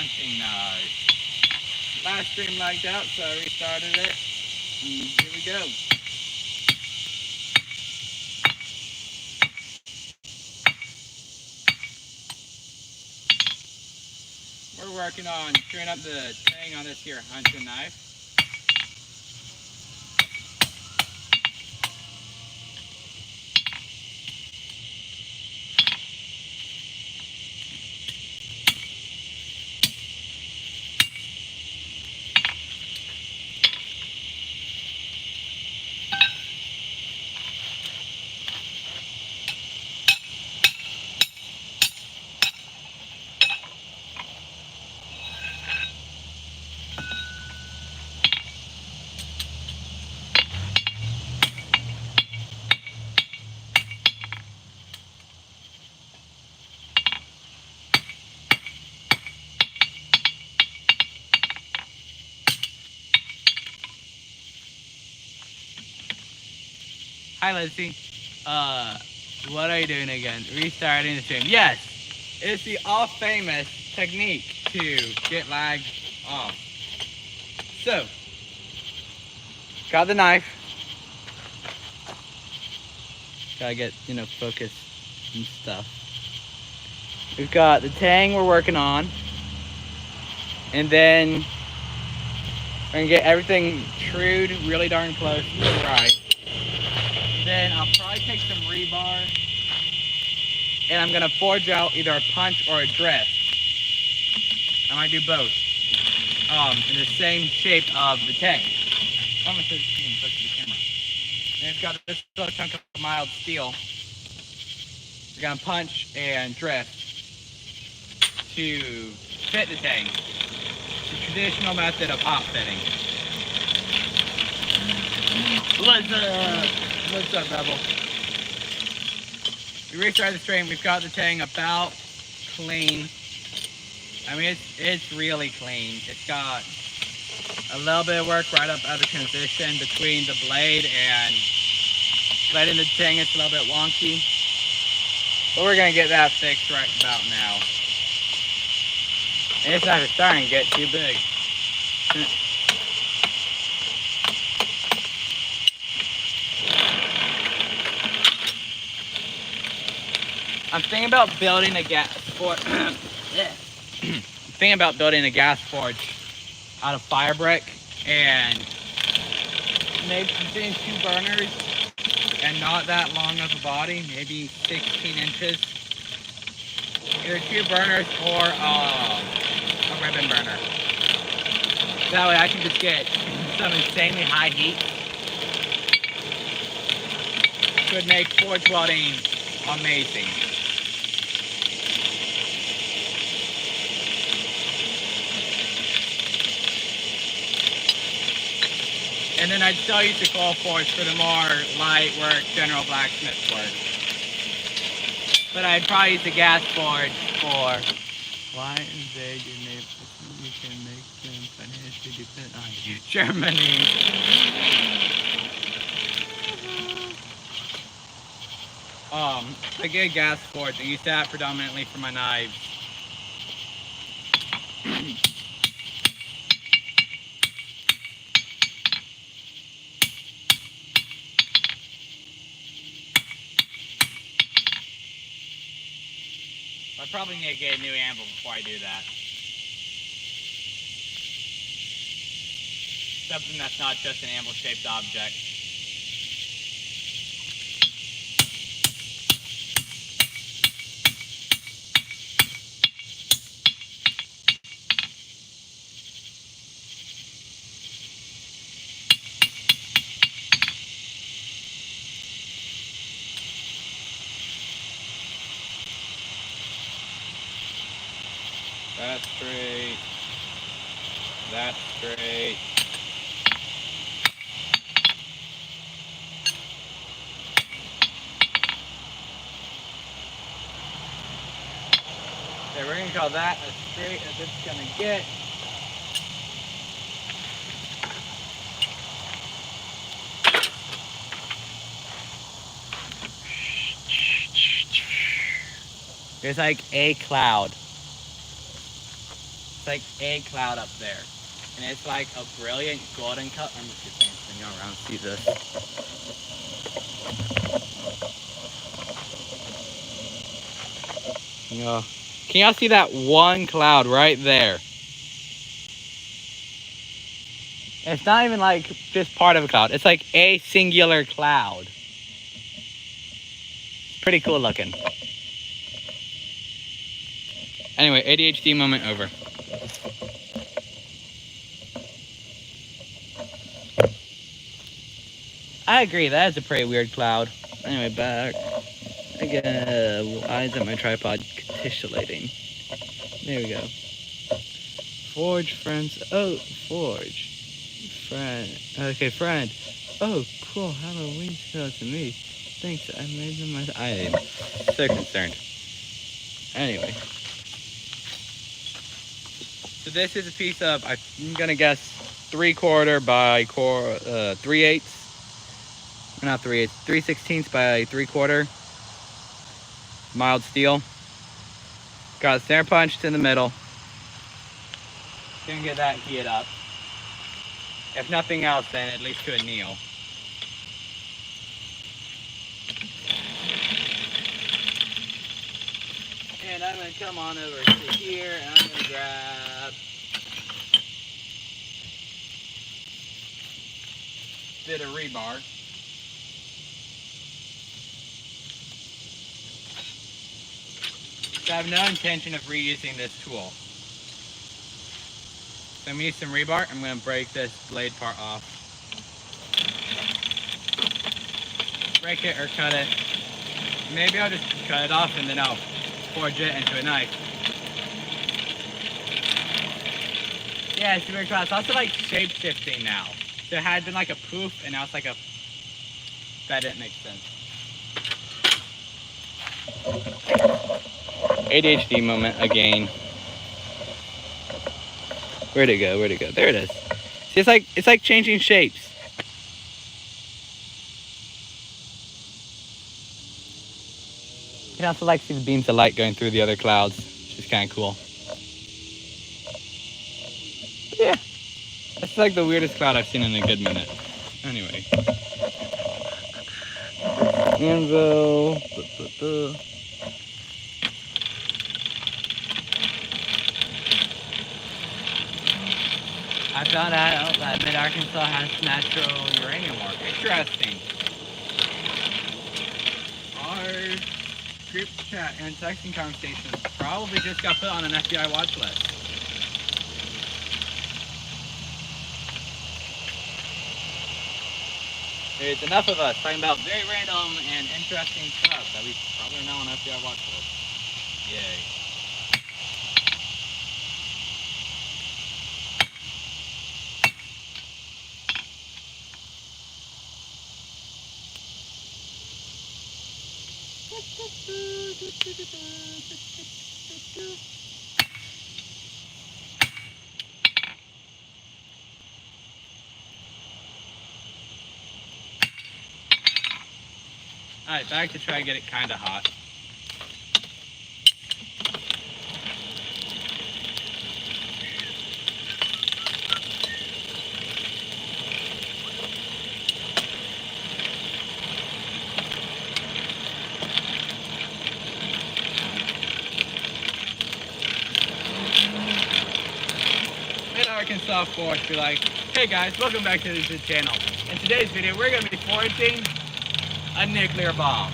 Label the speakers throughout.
Speaker 1: punching knife. Last stream lagged out, so I restarted it. And here we go. We're working on screwing up the tang on this here hunting knife. Hi, Lizzie. What are you doing again? Restarting the stream. Yes, it's the all-famous technique to get lag off. So, got the knife. Gotta get, focus and stuff. We've got the tang we're working on. And then we're gonna get everything trued really darn close to the right. Then I'll probably take some rebar and I'm gonna forge out either a punch or a drift. I might do both. In the same shape of the tang. Almost close to the camera. And it's got this little chunk of mild steel. We're gonna punch and drift to fit the tang. The traditional method of hot fitting. What's up, Rebel? We restarted the stream. We've got the tang about clean. I mean, it's really clean. It's got a little bit of work right up at the transition between the blade and letting the tang. It's a little bit wonky, but we're gonna get that fixed right about now. And it's not starting to get too big. I'm thinking about building a gas forge. Thinking about building a gas forge out of fire brick and maybe doing 2 burners and not that long of a body, maybe 16 inches. Either 2 burners or a ribbon burner. That way I can just get some insanely high heat. Could make forge welding amazing. And then I'd still use the coal forge for the more light work, general blacksmith work. But I'd probably use the gas forge for why invade your neighbors? You can make them financially dependent on you, Germany. I get a gas forge. I use that predominantly for my knives. I probably need to get a new anvil before I do that. Something that's not just an anvil-shaped object. That's straight. That's straight. Okay, we're gonna call that as straight as it's gonna get. There's like a cloud. It's like a cloud up there. And it's like a brilliant golden color. I'm just gonna spin you around, see this. Can y'all see that one cloud right there? It's not even like just part of a cloud. It's like a singular cloud. Pretty cool looking. Anyway, ADHD moment over. I agree, that is a pretty weird cloud. Anyway, back. Again, eyes at my tripod capitulating. There we go. Forge, friends. Oh, forge. Friend. Okay, friend. Oh, cool. Halloween smells to me. Thanks, I made them myself. I am so concerned. Anyway. So this is a piece of, I'm gonna guess, 3/4 by 3/8. Not 3/8, 3/16 by 3/4. Mild steel. Got a snare punched in the middle. Gonna get that heated up. If nothing else, then at least to a kneel. And I'm gonna come on over to here and I'm gonna grab a bit of rebar. So I have no intention of reusing this tool. So I'm gonna use some rebar. I'm gonna break this blade part off. Break it or cut it. Maybe I'll just cut it off and then I'll forge it into a knife. Yeah, it's super cool. It's also like shape shifting now. So it had been like a poof and now it's like a... That didn't make sense. ADHD moment again. Where'd it go? Where'd it go? There it is. See, it's like changing shapes. You can also like see the beams of light going through the other clouds, which is kind of cool. Yeah, that's like the weirdest cloud I've seen in a good minute. Anyway. Anvil. I found out that Mid-Arkansas has natural uranium ore. Interesting. Our group chat and texting conversations probably just got put on an FBI watch list. There's enough of us talking about very random and interesting stuff that we probably are now on FBI watch list. Yay. Alright, back to try to get it kind of hot. Mid-Arkansas Forge be like, hey guys, welcome back to the channel. In today's video, we're going to be forging a nuclear bomb.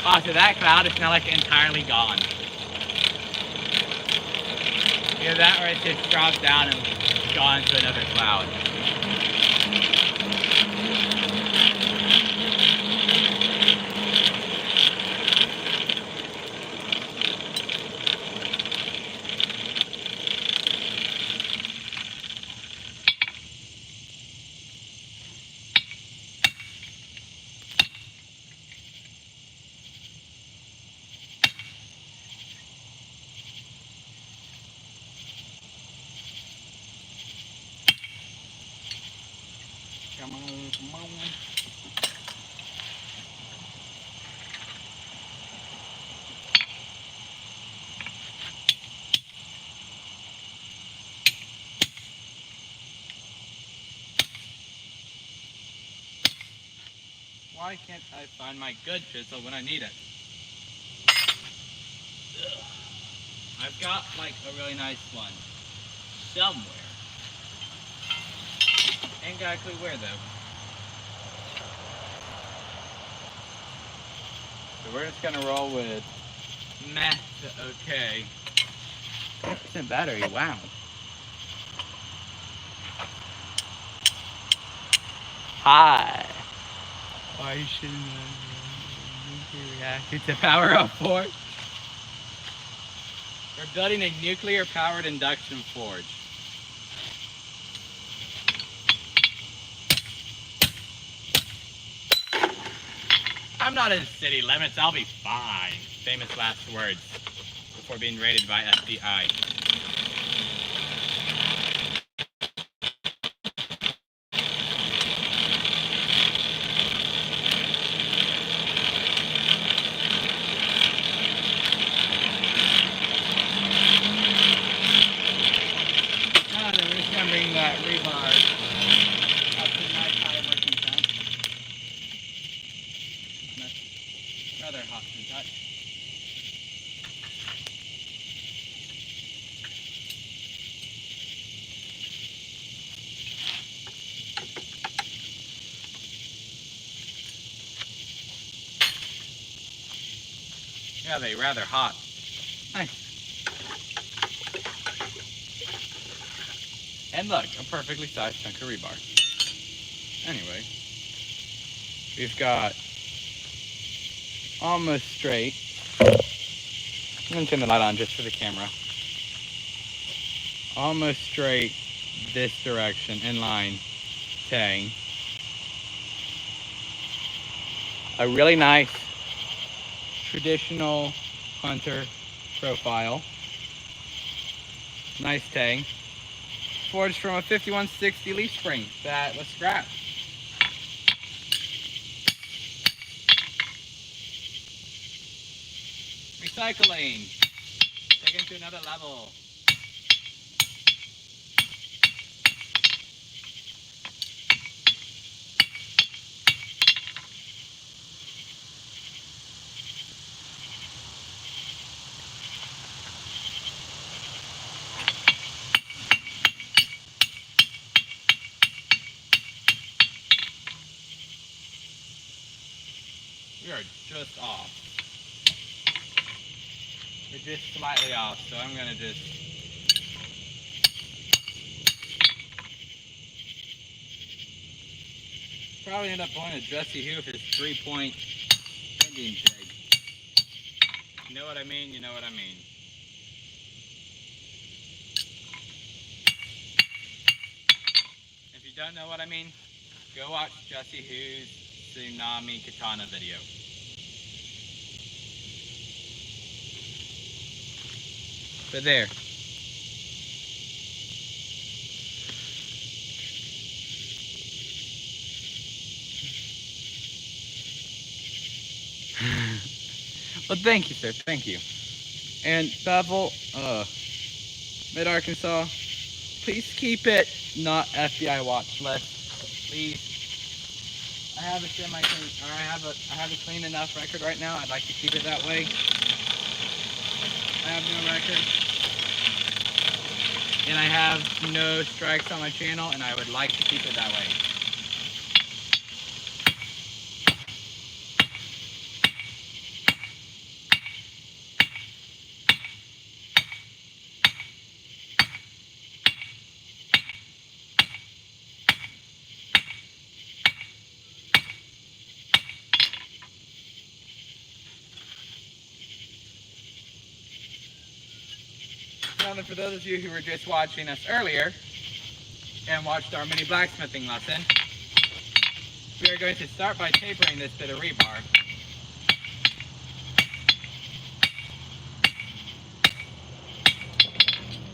Speaker 1: After that cloud, it's now like entirely gone. Either that or it just dropped down and gone into another cloud. Come on, come on. Why can't I find my good chisel when I need it? Ugh. I've got like a really nice one somewhere. Ain't got a clue where though. So we're just gonna roll with meh to okay. 10% battery, wow. Hi. Why shouldn't I reactor to power up forge? We're building a nuclear powered induction forge. I'm not in city limits, I'll be fine. Famous last words before being raided by FBI. Bring that rebar up to nice high working temp. That's rather hot to touch. Yeah, they're rather hot. Nice. And look, a perfectly sized chunk of rebar. Anyway, we've got almost straight. I'm going to turn the light on just for the camera. Almost straight this direction, in line, tang. A really nice traditional hunter profile. Nice tang. Forged from a 5160 leaf spring that was scrapped. Recycling. Taken to another level. We are just off. We're just slightly off, so I'm gonna just probably end up going to Jesse Hugh for his 3-point ending jig. You know what I mean? You know what I mean. If you don't know what I mean, go watch Jesse Hugh's Tsunami Katana video. But there. Well, thank you, sir. Thank you. And Bevel, Mid-Arkansas, please keep it not FBI watch list. Please. I have a semi-clean, or I have a clean enough record right now. I'd like to keep it that way. I have no record. And I have no strikes on my channel, and I would like to keep it that way. Now then, for those of you who were just watching us earlier and watched our mini blacksmithing lesson, we are going to start by tapering this bit of rebar.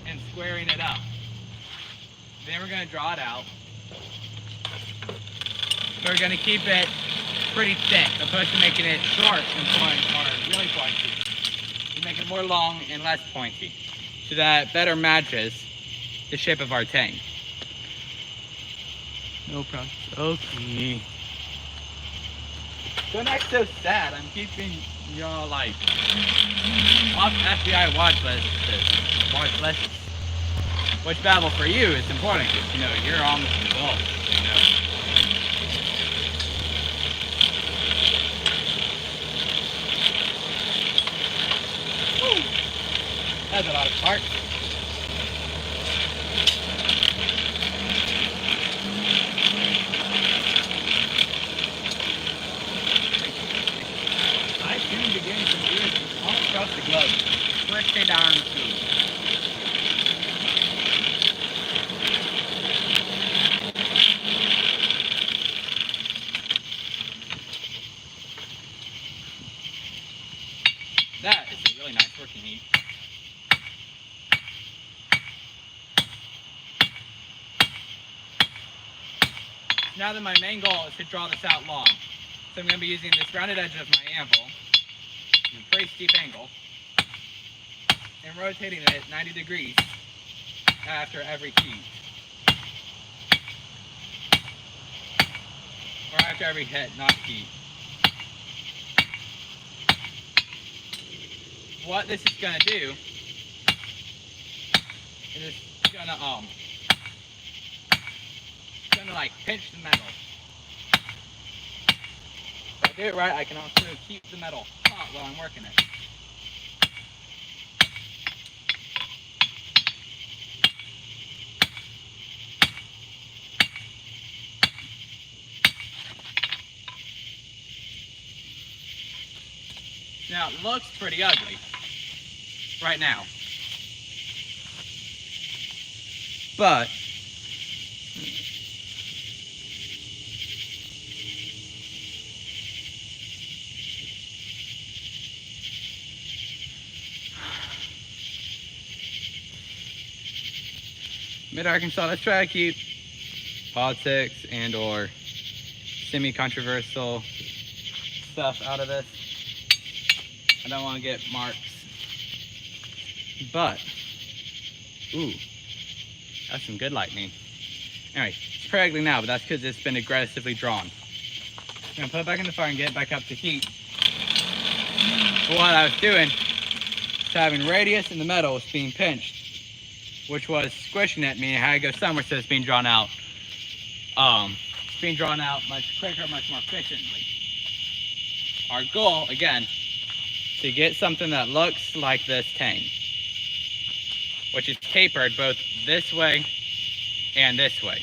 Speaker 1: And squaring it up. Then we're going to draw it out. We're going to keep it pretty thick, opposed to making it short and pointy, or really pointy. We make it more long and less pointy, so that better matches the shape of our tank. No problem. Okay. Don't act so sad. I'm keeping y'all like off FBI watch list. Watch lists. Which battle for you is important because you're almost involved. Woo. That's a lot of parts. I soon begin to do it all across the globe. Pretty darn soon. That is a really nice working heat. Now that my main goal is to draw this out long, so I'm going to be using this rounded edge of my anvil, at a pretty steep angle, and rotating it at 90 degrees after every heat. Or after every hit, not heat. What this is going to do is it's going to like pinch the metal. If I do it right, I can also keep the metal hot while I'm working it. Now it looks pretty ugly right now, but Mid-Arkansas, let's try to keep politics and or semi-controversial stuff out of this. I don't want to get marks. But, ooh, that's some good lightning. Anyway, it's pretty ugly now, but that's because it's been aggressively drawn. I'm going to put it back in the fire and get it back up to heat. But what I was doing is having radius in the metal was being pinched, which was squishing at me and had to go somewhere, so it's being drawn out. It's being drawn out much quicker, much more efficiently. Our goal, again, to get something that looks like this tang, which is tapered both this way and this way.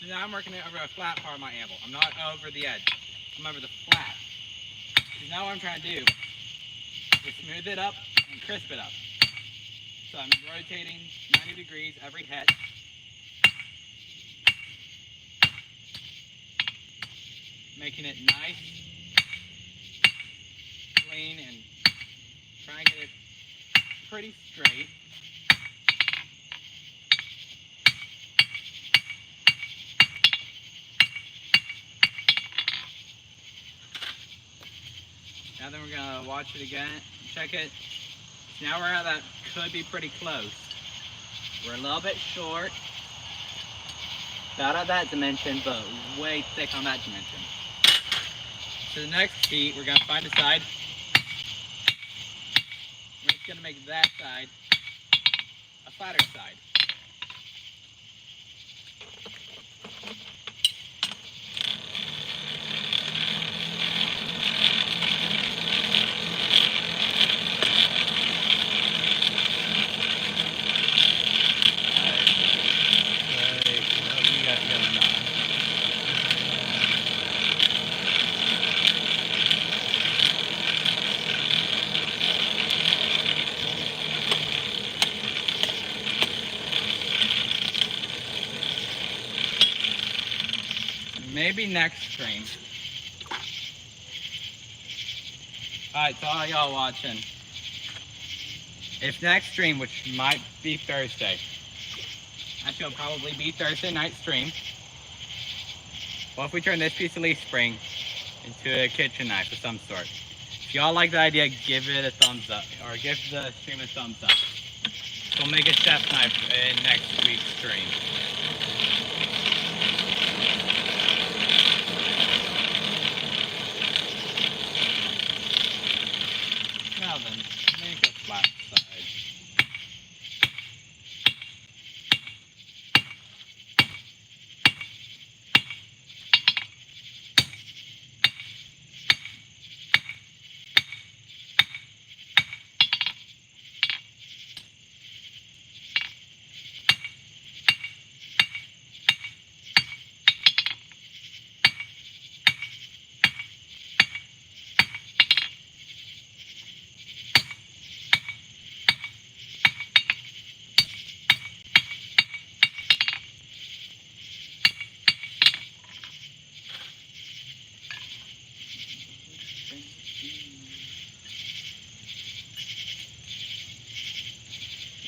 Speaker 1: So now I'm working it over a flat part of my anvil. I'm not over the edge. I'm over the flat. So now what I'm trying to do is smooth it up and crisp it up. So I'm rotating 90 degrees every hit. Making it nice, clean, and trying to get it pretty straight. Now then we're going to watch it again, check it. Now we're at that could be pretty close. We're a little bit short. About at that dimension, but way thick on that dimension. So the next heat, we're going to find a side. We're just going to make that side a flatter side. maybe next stream. Alright, to all y'all watching. If next stream, which might be Thursday, actually it'll probably be Thursday night stream. What if we turn this piece of leaf spring into a kitchen knife of some sort? If y'all like the idea, give it a thumbs up, or give the stream a thumbs up. We'll make a chef knife in next week's stream. Now then, make a flat side.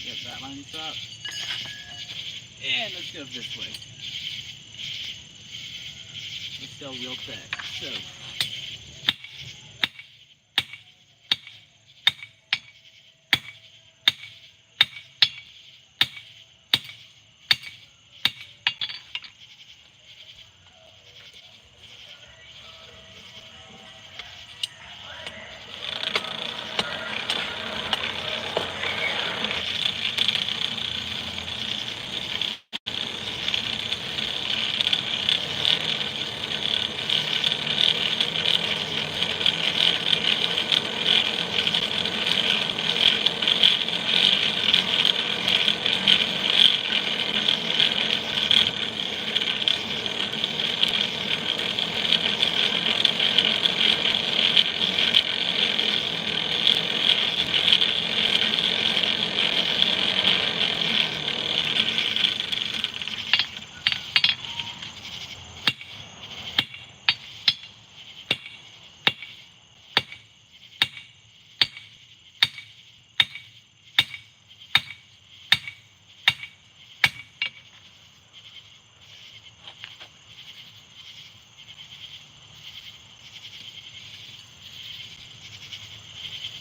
Speaker 1: Get that lines up. And let's go this way. It's still real thick. So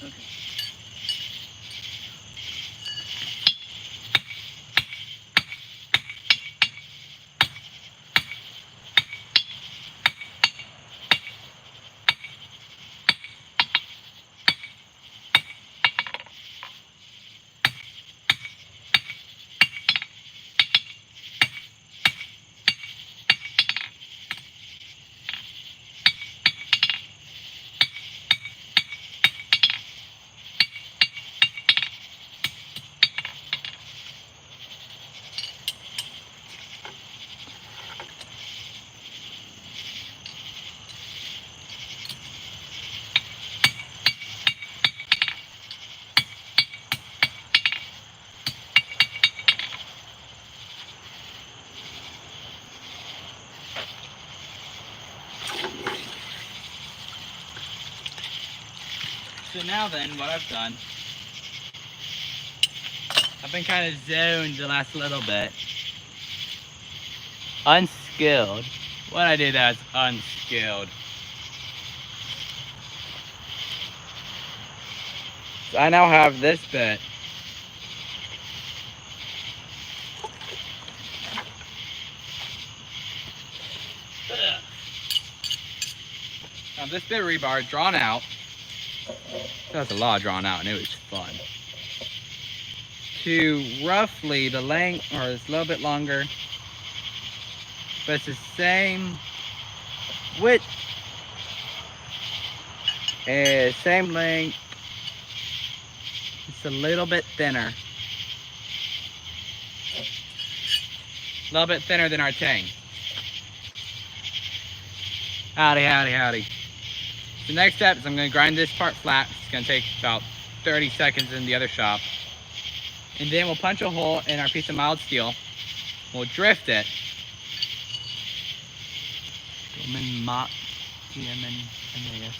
Speaker 1: okay. So now then, what I've done, I've been kind of zoned the last little bit. Unskilled. When I do that, it's unskilled. So I now have this bit. Now this bit of rebar drawn out. That's a lot drawn out and it was fun. To roughly the length, or it's a little bit longer, but it's the same width, same length, it's a little bit thinner. A little bit thinner than our tang. Howdy, howdy, howdy. The next step is I'm going to grind this part flat. It's going to take about 30 seconds in the other shop. And then we'll punch a hole in our piece of mild steel. We'll drift it.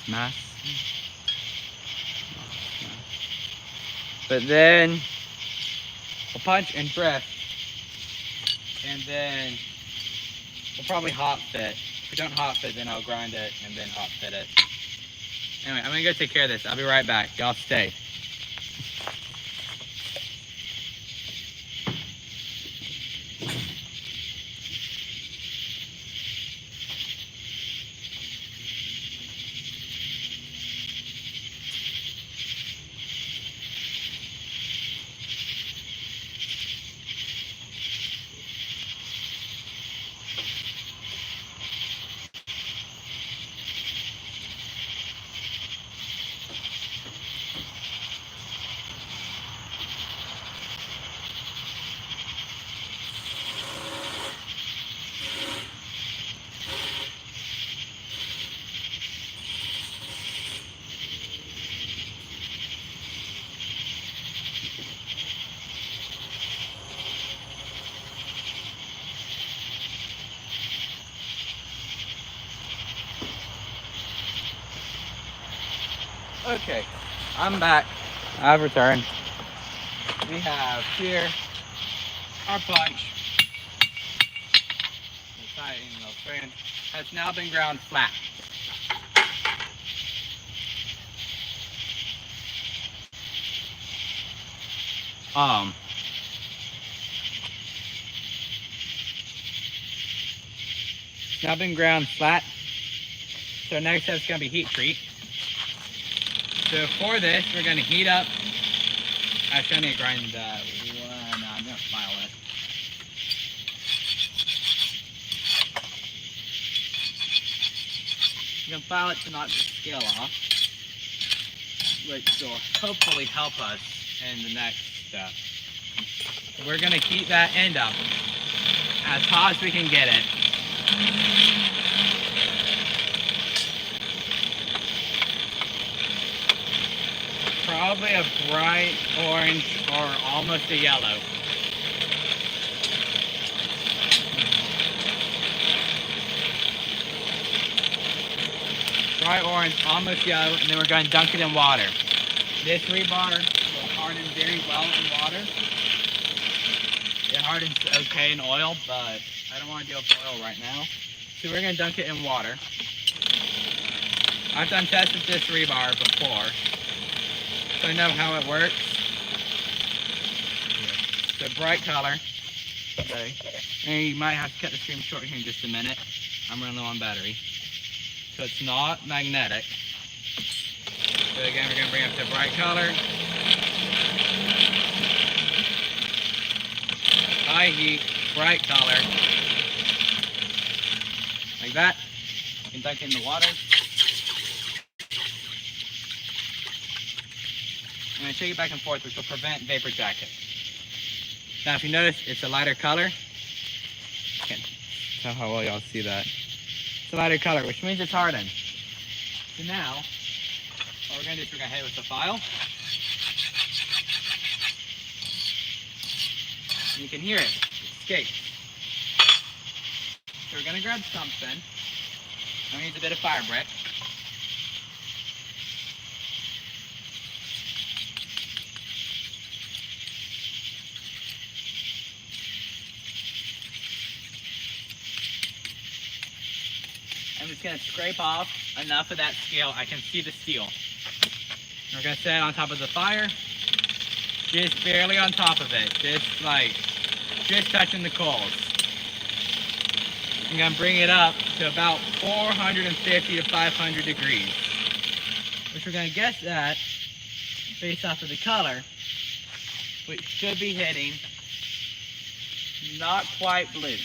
Speaker 1: Mass. But then we'll punch and press, and then we'll probably hot fit. If we don't hot fit, then I'll grind it and then hot fit it. Anyway, I'm gonna go take care of this. I'll be right back. Y'all stay. Okay, I'm back. I've returned. We have here our punch. Has now been ground flat. Now been ground flat. So next step is going to be heat treat. So for this, we're going to heat up. Actually, I need to grind that one. I'm going to file it. I'm going to file it to knock the scale off, which will hopefully help us in the next step. We're going to heat that end up as hot as we can get it. Probably a bright orange or almost a yellow. Bright orange, almost yellow, and then we're going to dunk it in water. This rebar will harden very well in water. It hardens okay in oil, but I don't want to deal with oil right now. So we're going to dunk it in water. I've done tests with this rebar before, so I know how it works. So bright color. Okay. And you might have to cut the stream short here in just a minute. I'm running low on battery. So it's not magnetic. So again, we're going to bring up the bright color. High heat, bright color. Like that. You can dunk it in the water. I'm going to shake it back and forth, which will prevent vapor jacket. Now, if you notice, it's a lighter color. I can't tell how well y'all see that. It's a lighter color, which means it's hardened. So now, what we're going to do is we're going to hit it with the file. And you can hear it. It escapes. So we're going to grab something. I'm going to use a bit of fire brick. I'm just going to scrape off enough of that scale. I can see the steel. And we're going to set it on top of the fire. Just barely on top of it. Just touching the coals. I'm going to bring it up to about 450 to 500 degrees. Which we're going to guess at based off of the color, which should be hitting not quite blue.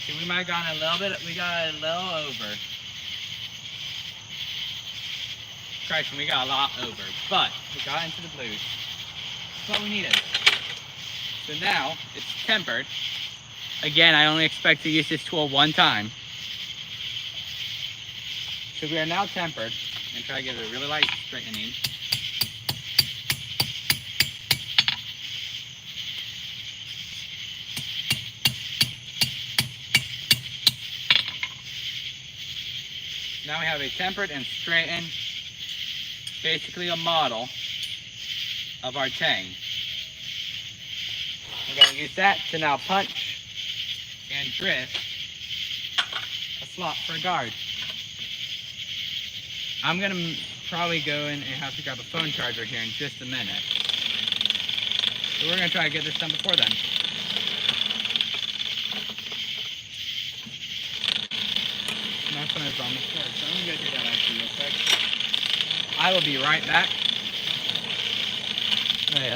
Speaker 1: See, we might have gone a little bit, we got a little over. Christ, we got a lot over, but we got into the blues. That's what we needed. So now, it's tempered. Again, I only expect to use this tool one time. So we are now tempered, and try to give it a really light straightening. Now we have a tempered and straightened, basically a model of our tang. We're going to use that to now punch and drift a slot for a guard. I'm going to probably go in and have to grab a phone charger here in just a minute. So we're going to try to get this done before then. My phone is on the floor, so I'm going to go do that actually real quick. I will be right back. Wait,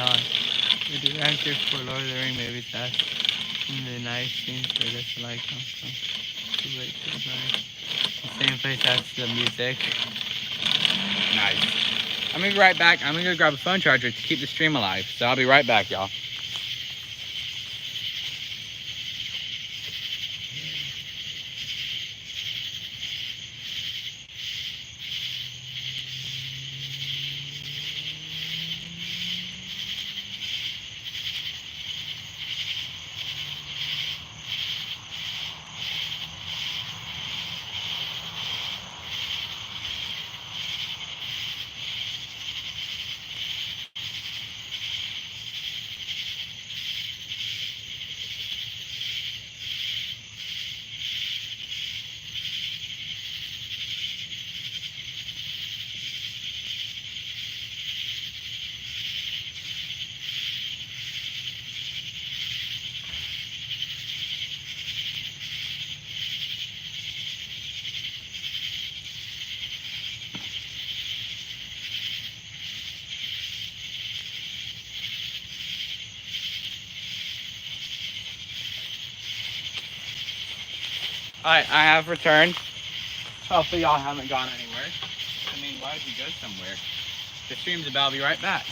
Speaker 1: the director for Lord of the Rings maybe that's the nice scenes for this like the same place as the music. Nice. I'm gonna be right back. I'm gonna go grab a phone charger to keep the stream alive. So I'll be right back, y'all. Alright, I have returned. Hopefully y'all haven't gone anywhere. I mean, why would you go somewhere? The stream's about to be right back.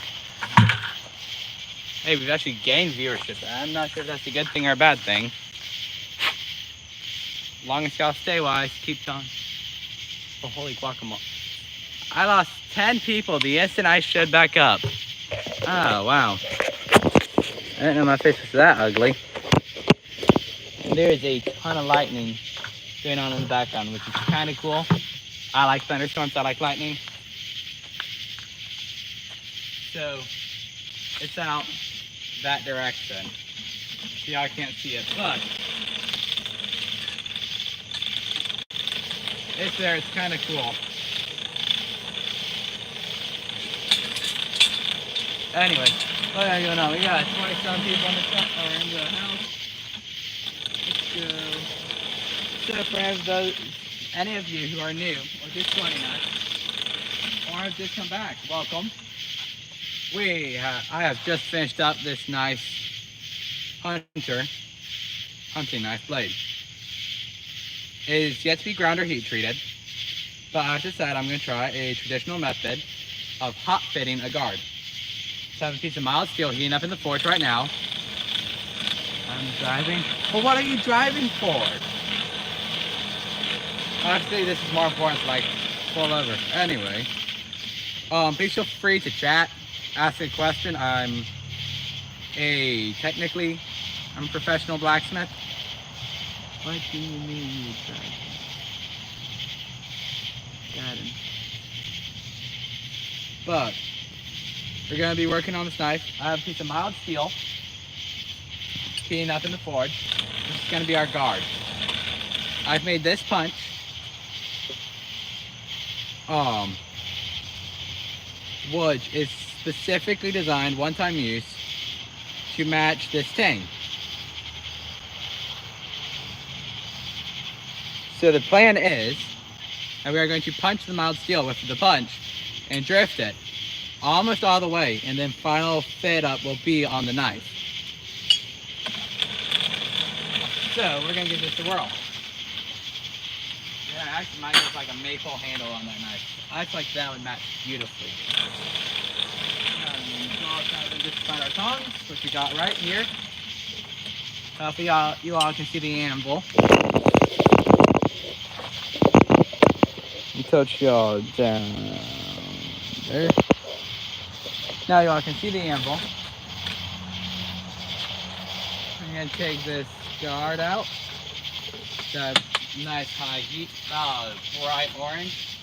Speaker 1: Hey, we've actually gained viewership. I'm not sure if that's a good thing or a bad thing. As long as y'all stay wise, keep on. Oh, holy guacamole. I lost 10 people the instant I showed back up. Oh, wow. I didn't know my face was that ugly. And there is a ton of lightning going on in the background, which is kind of cool. I like thunderstorms, I like lightning. So, it's out that direction. See, I can't see it, but it's there, it's kind of cool. Anyway, what are going on? We got 20-some people in the house. Let's go. So for any of you who are new, or just joining us, or have just come back, welcome. I have just finished up this nice hunting knife blade. It is yet to be ground or heat treated, but as I said, I'm going to try a traditional method of hot fitting a guard. So I have a piece of mild steel heating up in the forge right now. I'm driving. Well, what are you driving for? Obviously, this is more important, like pull over. Anyway, please feel free to chat, ask a question. I'm a professional blacksmith. What do you mean you driving? Got him. But we're gonna be working on this knife. I have a piece of mild steel heating up in the forge. This is gonna be our guard. I've made this punch. Which is specifically designed, one-time use, to match this tang. So the plan is that we are going to punch the mild steel with the punch and drift it almost all the way, and then final fit up will be on the knife. So we're gonna give this a whirl. Yeah, actually might look like a maple handle on that knife. I feel like that would match beautifully. Just find our tongs, which we got right here. Hopefully you all can see the anvil. And touch y'all down there. Now you all can see the anvil. I'm gonna take this guard out. It's a nice high heat, bright orange.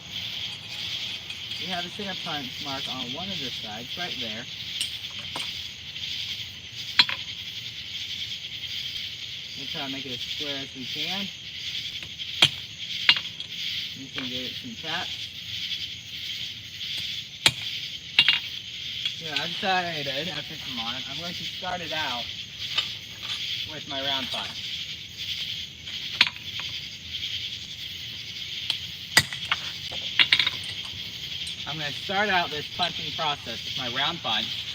Speaker 1: We have a center punch mark on one of the sides, right there. We'll try to make it as square as we can. You can give it some taps. Yeah, I decided after some on it, I'm going to start it out with my round punch. I'm going to start out this punching process with my round punch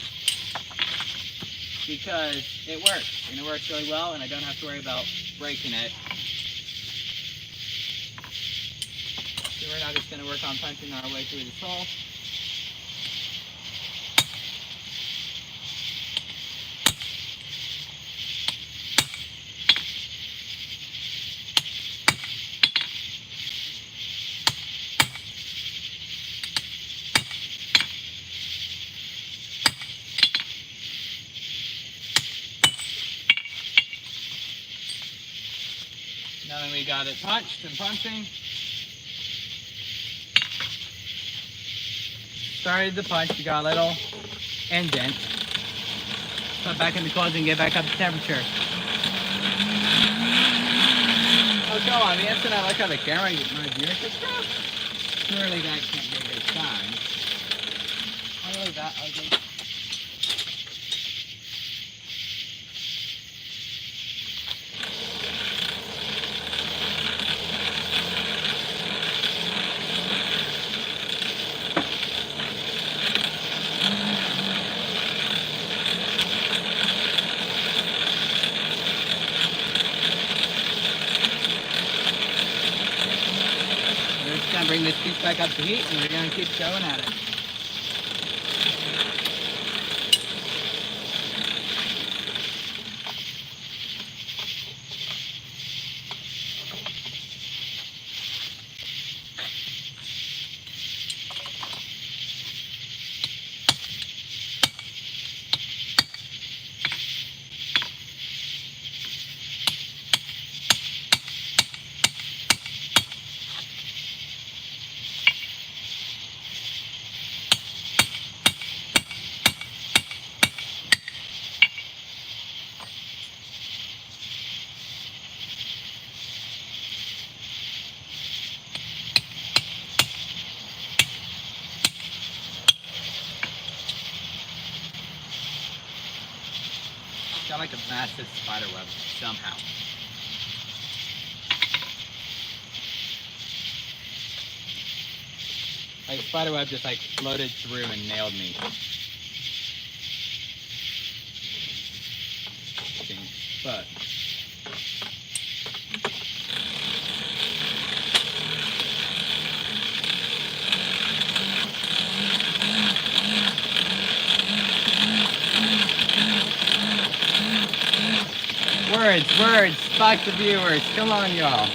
Speaker 1: because it works, and it works really well, and I don't have to worry about breaking it. So we're now just going to work on punching our way through this hole. Now that we got it punched and punching, started the punch, we got a little indent. Put back in the clothes and get back up to temperature. Oh, come on, yes, and I like how the camera my gear stuff. Surely that can't be a good sign. I really that ugly. We're just gonna bring this piece back up to heat and we're gonna keep going at it. Got like a massive spider web somehow. Like a spider web just like floated through and nailed me. But words, fuck the viewers, come on y'all.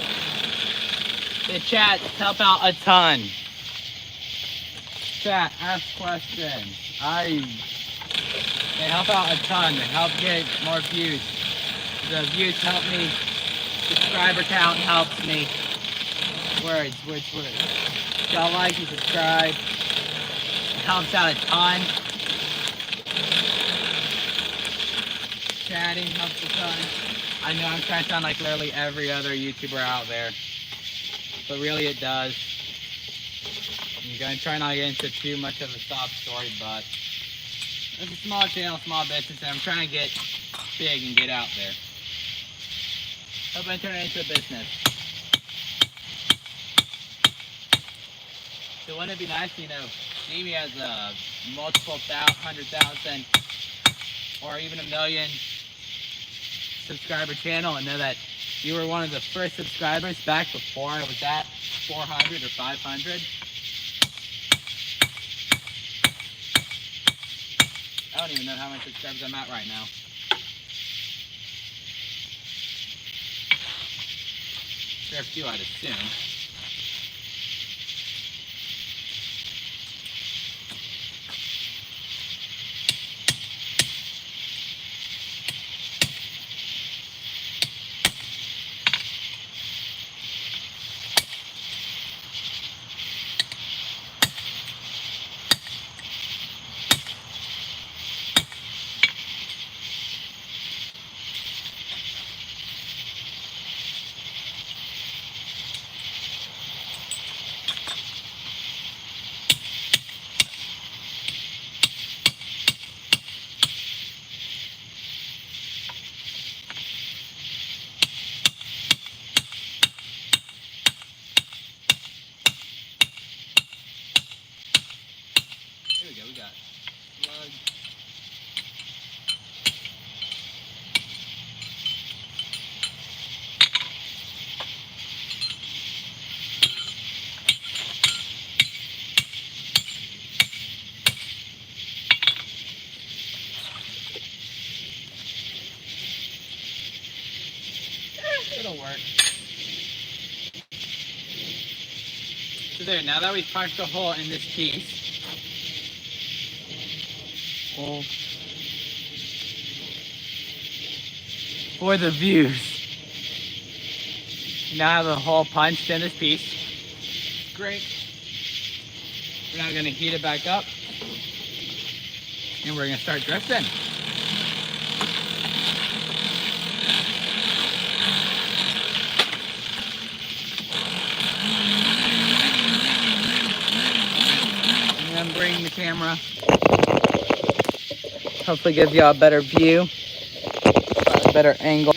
Speaker 1: The chat help out a ton. Chat, ask questions. They help out a ton, they help get more views. The views help me, subscriber count helps me. Words. Y'all like and subscribe, it helps out a ton. Chatting helps a ton. I know I'm trying to sound like literally every other YouTuber out there, but really it does. I'm going to try not to get into too much of a sob story, but it's a small channel, small business, and I'm trying to get big and get out there. Hope I turn it into a business. So wouldn't it be nice, you know, see me as a multiple 100,000 or even 1 million subscriber channel and know that you were one of the first subscribers back before I was at 400 or 500. I don't even know how many subscribers I'm at right now. There are a few, I'd assume. Here we go, we got slug. It'll work. So there, now that we've punched a hole in this piece, well, for the views, now I have a hole punched in this piece. Great. We're now gonna heat it back up, and we're gonna start drifting. I'm bringing the camera. Hopefully gives you a better view, a better angle.